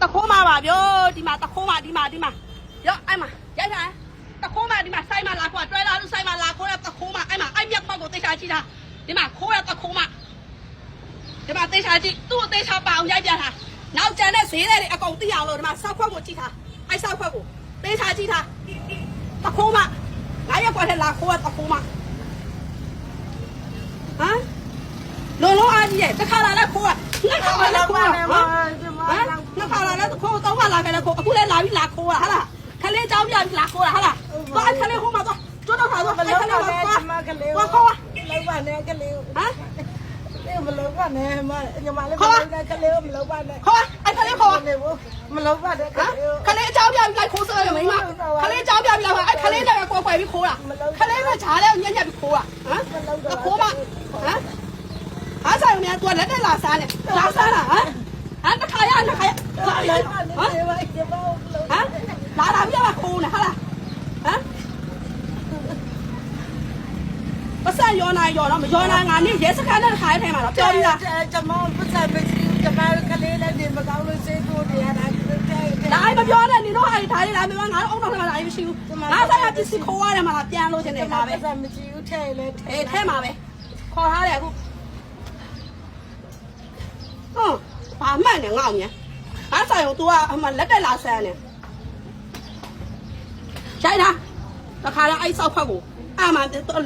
ตะโคมาบ่าပြောဒီမှာตะโคมาဒီမှာရောအဲ့မှာရိုက်ထားตะโคมาဒီမှာစိုက်မှာလာခွာတွဲလာလို့စိုက်မှာလာခိုးတဲ့ตะโคมาအဲ့မှာအဲ့မြက်ခွက်ကိုသိချာကြည့်တာဒီမှာခိုးတဲ့ตะโคมาဒီမှာသိချာကြည့်သူ့အသေးချာပါအောင်ရိုက်ပြထားနောက်ကျန်တဲ့ဈေးတွေအကုန်သိအောင်လို့ဒီမှာစောက်ခွက်ကိုကြည့်ထားအဲ့စောက်ခွက်ကိုသိချာကြည့်ထားตะโคมาငါရက်ခွက်ထဲလာခိုးတဲ့ตะโคมาဟမ်လုံးအားကြီးရဲ့တစ်ခါလာလဲခိုးอ่ะနှစ်ခါလာလဲခိုးอ่ะနှစ်ခါလာလဲခိုးသုံးခါလာခဲ့လဲခိုးအခုလဲလာပြီးလာခိုးอ่ะဟာလားခလေးเจ้าပြပြီးလာခိုးอ่ะဟာလားသွားခလေးဟိုမှာသွားကျွတ်တော့ခါသွားခလေးသွားသွားခိုးอ่ะလောက်ပါနဲ့ကလေးဟမ်မလောက်ပါနဲ့မညီမလေးမလောက်နဲ့ကလေးမလောက်ပါနဲ့ခိုးအဲ့ခလေးခိုးမလောက်ပါနဲ့ကလေးခလေးเจ้าပြပြီးလိုက်ခိုးစရမိမခလေးเจ้าပြပြီးလာအဲ့ခလေးတက်ကကွယ်ကွယ်ပြီးခိုးอ่ะခလေးကဈားလဲညက်ညက်ပြီးခိုးอ่ะဟမ်ခိုးမဟမ်အားဆိုင်နေတော့လက်တက်လာစားနေလာစားလားဟမ်တစ်ခါရလာပြီပါခိုးနေဟာလားဟမ်ပတ်စံရောနိုင်ရောတော့မရောနိုင်ငါနေရဲစခန်းနဲ့တစ်ခါထဲမှာတော့ပြောပြီးသားကျွန်မပတ်စံမရှိကျွန်မကလေးလည်းနေမကောင်းလို့စေးတို့တရားတာလာမပြောနဲ့နေတော့အဲ့ဒါလေးလာမပြောငါတော့အုံတော့ထဲမှာလာမရှိဘူးငါဆိုင်ကပစ္စည်းခိုးရတယ်မှာပြန်လို့တင်နေတာပဲပတ်စံမရှိဘူးထဲလေထဲမှာပဲခေါ်ထားတယ်အခုဟုတ်ဘာမှန်နေငေါ့မြန်အားဆိုင်ကို तू ကအမှလက်တက်လာဆန်းနေရိုက်တာတခါတော့အဲ့ဆောက်ဖက်ကိုအမှ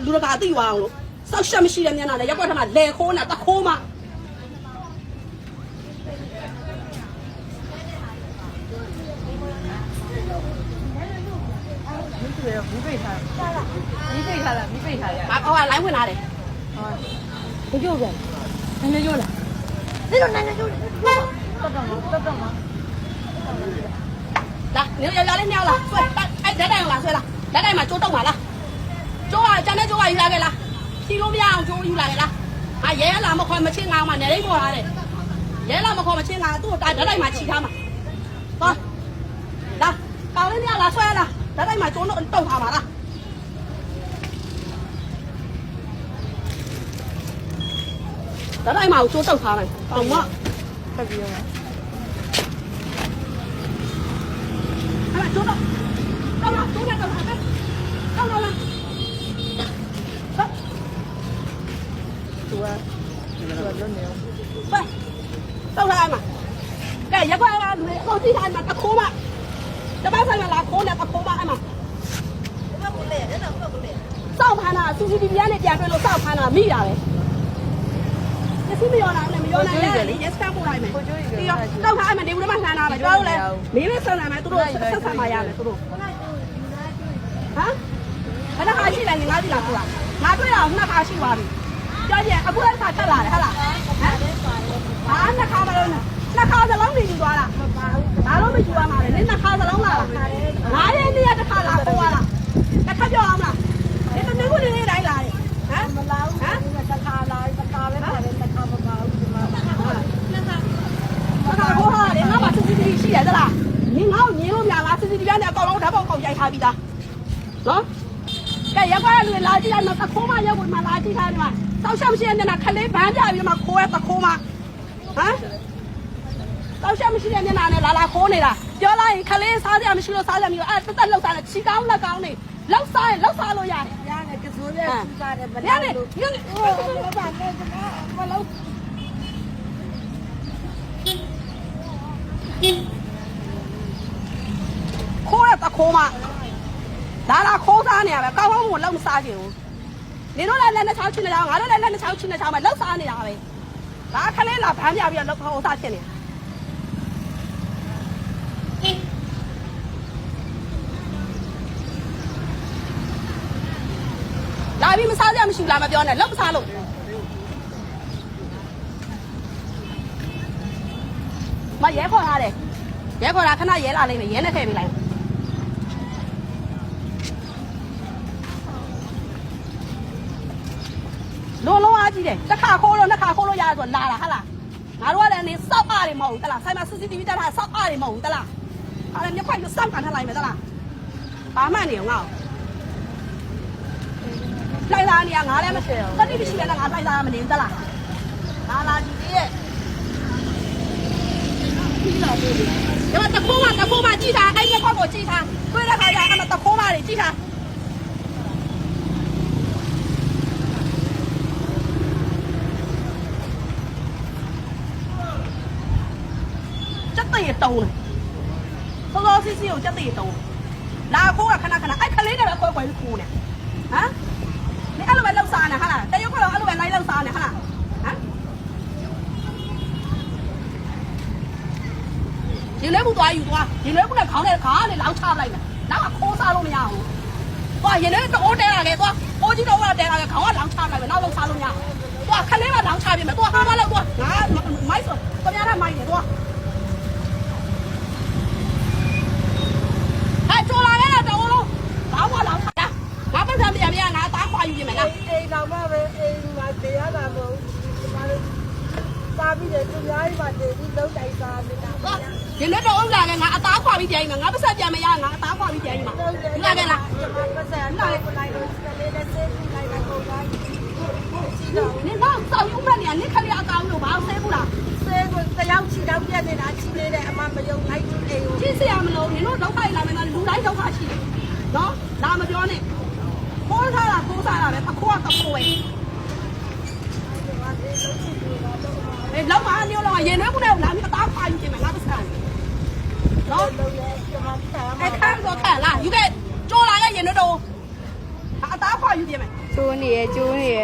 လူတကာသိသွားအောင်လို့စောက်ရှက်မရှိတဲ့မျက်နှာနဲ့ရက်ွက်ထမှာလဲခိုးနေတာတခိုးမှမိပိတ်ထားလားဟောလိုင်းဝင်လာတယ်ဘယ်ကြောက်လဲနည်းနည်းကြောက်လားဒီလိုနည်းနည်းကြောက်တော့မှာလာနေရလေးညောက်လာဆွဲအဲ့ဓာတ်တိုင်လာဆွဲလာဓာတ်တိုင်မှာကျိုးတော့မှာလားကျိုးကကျန်တဲ့ကျိုးကယူလာခဲ့လားဖြီးလို့မရအောင်ကျိုးယူလာခဲ့လားဟာရဲလာမခေါ်မချင်းငါမှနေလေးပေါ်လာတယ်ရဲလာမခေါ်မချင်းငါသူ့ဓာတ်တိုင်မှာခြိထားမှာသွားလာကောင်းလေးညောက်လာဆွဲလာဓာတ်တိုင်မှာကျိုးတော့တုတ်ထားမှာလားဓာတ်တိုင်မှာကျိုးတုတ်ထားမယ်အောင်မတက်ပြီးရောအဲ့ကျိုးတော့တော့ကျိုးနဲ့တော့ဟာပဲတော့လာသူကလုံးနေအောင်ပဲတော့လာမှာကဲရက်ကွာလာလူဟိုတိထားမှာတခိုးမတပတ်ဆိုင်မှာလာခိုးနေတခိုးမအဲ့မှာစောက်ဖမ်းတာ CCTV ကနေပြန်တွေ့လို့စောက်ဖမ်းတာမိတာပဲရစီမရောနိုင်နဲ့မရောနိုင်နဲ့ရက်စကန်ပို့လိုက်မယ်ပြီးတော့တောက်ထားအဲ့မှာနေဦးထဲမှာလှမ်းတာပဲကျွန်တော်တို့လည်းမင်းလေးဆန်တယ်မယ်သူတို့ဆက်ဆံมาရတယ်သူတို့ဟမ်ဘယ်နှခါရှိလဲငါးကြည့်လားဆိုတာငါတွေ့တာနှစ်ခါရှိသွားပြီပြောကြည့်အခုလည်းခါတက်လာတယ်ဟုတ်လားဟမ်ဟာနှစ်ခါမလို့နှစ်ခါစလုံးနေယူသွားတာဘာလို့မယူရမှာလဲနှစ်ခါစလုံးလာတာငါးရက်နေ့တစ်ခါလာပို့ရတာတစ်ခါပြောအောင်လားဒီမင်းကိုနေနေတိုင်းလာတယ်ဟမ်မလာဘူးဟမ်တစ်ခါလာတစ်ခါပဲပါတယ်တစ်ခါမပါဘူးဒီမှာတခါဟောဟာလေငါမှ CCTV ရှိတယ်သလားနင်ငါ့ကိုညင်းလို့များလား CCTV နဲ့အကောင်လုံးဓာတ်ပေါက်ကောင်ရိုက်ထားပြီးသားနော်ကဲရက်ကွာလူလာကြည့်လိုက်တော့တခိုးမရက်ကိုမှလာကြည့်ထားတယ်မှာစောက်ရှက်မရှိတဲ့နဲ့ခလေးဘန်းပြပြီးတော့ခိုးရတခိုးမဟမ်စောက်ရှက်မရှိတဲ့မျက်နှာနဲ့လာခိုးနေတာပြောလိုက်ရင်ခလေးစားကြမရှိလို့စားကြမရှိလို့အဲ့တက်လောက်စားတယ်ချီကောင်းလက်ကောင်းနေလောက်စားရင်လောက်စားလို့ရတယ်ရတယ်ကစိုးရဲစားတယ်ဗလာရတယ်လို့ဘာလဲမလို့ခိုးရတခိုးမလာခိုးစားနေရပဲကောင်းကောင်းကိုလောက်မစားချင်ဘူးနင်တို့လည်းလက်နဲ့ချောင်းချင်းနေကြငါတို့လည်းလက်နဲ့ချောင်းချင်းနေကြမှာလောက်စားနေတာပဲဒါခလေးလာဖမ်းပြပြီးတော့လောက်ခေါင်းစားချင်နေတာလာပြီးမစားကြမရှိဘူးလားမပြောနဲ့လောက်မစားလို့မရဲခေါ်ထားတယ်ရဲခေါ်တာခဏရဲလာလိမ့်မယ်ရဲနဲ့ထည့်ပေးလိုက်လုံးအားကြီးတယ်တစ်ခါခိုးလို့နှစ်ခါခိုးလို့ရတယ်ဆိုလာတာဟာလားငါတို့ကလည်းနေစောက်အားတွေမဟုတ်ဘူးတလားဆိုင်မှာ CCTV တက်ထားစောက်အားတွေမဟုတ်ဘူးတလားဟာလည်းမျက်ခွက်ကိုစောက်ကန်ထားလိုက်မယ်တလားဘာမှနေအောင်ငါ့လိုက်လာနေရငါလည်းမရှိဘူးတတိမရှိလည်းငါလိုက်လာမနေဘူးတလားငါလာကြည့်သေးရဲ့ပြီးတော့ ခိုးမှကြည့်ထားအဲ့မျက်ခွက်ကိုကြည့်ထားတွေ့တဲ့ခါကျအဲ့မှာတခိုးမှတွေကြည့်ထားစက်တည်းတုံးတယ်စောစောစီစီကိုစက်တည်းတုံးလာခိုးကခဏခဏအဲ့ခလေးတွေပဲခွဲခွဲခိုးနေဟမ်你အဲ့လိုပဲလောက်စားနေဟာလားတရုတ်ကတော့အဲ့လိုပဲလိုက်လောက်စားနေဟာလားဟမ်ရင်လဲမှုသွားယူသွားရင်လဲမှုနဲ့ခေါင်းနဲ့ခါနဲ့လောက်ချလိုက်မယ်နောက်ကခိုးစားလို့မရဘူးသွားရင်လဲတော့တဲလာခဲ့သွားအိုးကြီးတော့တဲလာခဲ့ခေါင်းကလောက်ချလိုက်မယ်နောက်လောက်စားလို့မရသွားခလေးကလောက်ချပြင်မယ်သွားဟာမလောက်သွားငါမိုက်ဆိုတမရတဲ့မိုက်နေသွားအဲ့ကြော်လာခဲ့တော့လုံးဘာမှလောက်ချတာငါပတ်စံပြန်ပြန်ငါသားခွာယူပြင်မယ်လား အိမ်တော်မှပဲအိမ်မှာတရားလာမဟုတ်ဒီမှာစားပြီးတယ်သူများကြီးပါတည်ပြီးလုံးတိုက်စားနေတာ ရင်လည်းတော့ဥစ္စာကငါအသားခွာပြီးပြန်မှာငါပတ်ဆက်ပြန်မရငါအသားခွာပြီးပြန်မှာလာခဲ့လား ကျွန်မပတ်စံလိုက်လိုက်လို့စလေးနဲ့ဆေးပြီးလိုက်တာကိုလိုက်စီတော့ နင်တော့စောက်ရုံးနဲ့နင်ခလေးအကောင်လို့ဘာဆဲဘူးလား ဆေးကိုတယောက်ချီတော့ပြက်နေတာချီနေတယ်အမမယုံလိုက်အိမ်ကို ကြည့်စရာမလိုနင်တို့ဒုက္ခလာမယ်ငါလူတိုင်းဒုက္ခရှိတယ်နော်လာမပြောနဲ့ခိုးစားတာခိုးစားတာပဲအခိုးကခိုးပဲအေးလောက်မအမျိုးလောက်ရင်နှွေးမှုနဲ့လာပြီးအသားခွာယူပြင်မှာငါပတ်ဆက်နော် လုံးရဲကျွန်မဆရာမ အဲ့ခါတော့ခါလာယူခဲ့ကြော်လာခဲ့ရင်နှွေးတော့အသားခွာယူပြင်မယ် ကျိုးနေရကျိုးနေရ